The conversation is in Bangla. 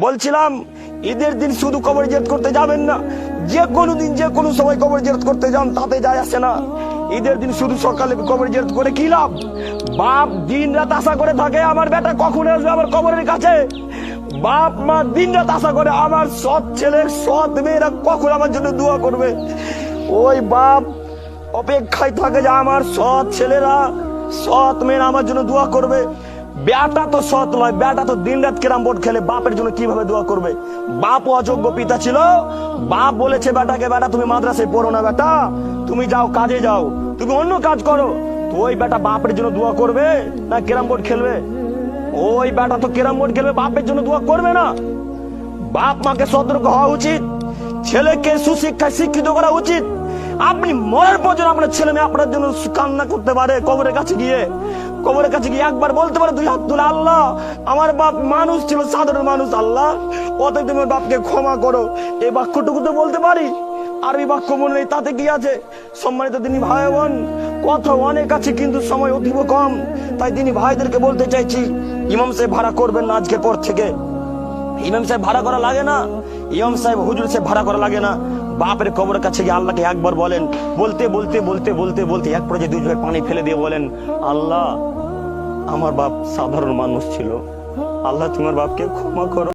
বলছিলাম ঈদের দিন শুধু কবর জিয়ারত করতে যাবেন না, যে কোনো দিন যে কোনো সময় কবর জিয়ারত করতে যান, তাতে যায় আসে না। ঈদের দিন শুধু সকালে কবর জিয়ারত করে কি লাভ? বাপ দিন রাত আশা করে থাকে আমার বেটা কখন আসবে আমার কবরের কাছে। বাপ মা দিন রাত আশা করে আমার সৎ ছেলের সৎ মেয়েরা কখন আমার জন্য দোয়া করবে। ওই বাপ অপেক্ষায় থাকে যে আমার সৎ ছেলেরা সৎ মেয়েরা আমার জন্য দোয়া করবে। বেটা তো সৎ নয়, বেটা তো দিন রাত ক্যারাম বোর্ড খেলে, বাপের জন্য কিভাবে দোয়া করবে? বাপ অযোগ্য পিতা ছিল। বাপ বলেছে বেটাকে, বেটা তুমি মাদ্রাসায় পড়ো না, বেটা তুমি যাও কাজে যাও, তুমি অন্য কাজ করো। তো ওই বেটা বাপের জন্য দোয়া করবে না ক্যারাম বোর্ড খেলবে? ওই বেটা তো ক্যারাম বোর্ড খেলবে, বাপের জন্য দোয়া করবে না। বাপ মাকে সতর্ক হওয়া উচিত, ছেলেকে সুশিক্ষায় শিক্ষিত করা উচিত। আপনি মরার পর যেন আপনার ছেলে মেয়ে আপনার জন্য কান্না করতে পারে, কবরের কাছে গিয়ে একবার বলতে পারে দুই হাত তুলে, আল্লাহ আমার বাপ মানুষ ছিল, সাধারণ মানুষ, আল্লাহ অতএব তোমার বাপকে ক্ষমা করো। এই বাক্যটুকু তো বলতে পারি, আরবি বাক্য মনে নেই, তাতে কি আছে? সম্মানিত দিনী ভাই বোন, কথা অনেক আছে কিন্তু সময় অতীব কম, তাই দিনী ভাইদেরকে বলতে চাইছি, ইমাম সাহেব ভাড়া করবেন না আজকের পর থেকে। ইমাম সাহেব ভাড়া করা লাগে না, ইমাম সাহেব হুজুর সাহেব ভাড়া করা লাগে না। বাপের কবরের কাছে গিয়ে আল্লাহকে একবার বলেন, বলতে বলতে বলতে বলতে বলতে এক পর্যায়ে দুই চোখের পানি ফেলে দিয়ে বলেন, আল্লাহ আমার বাপ সাধারণ মানুষ ছিল, আল্লাহ তোমার বাপকে ক্ষমা করো।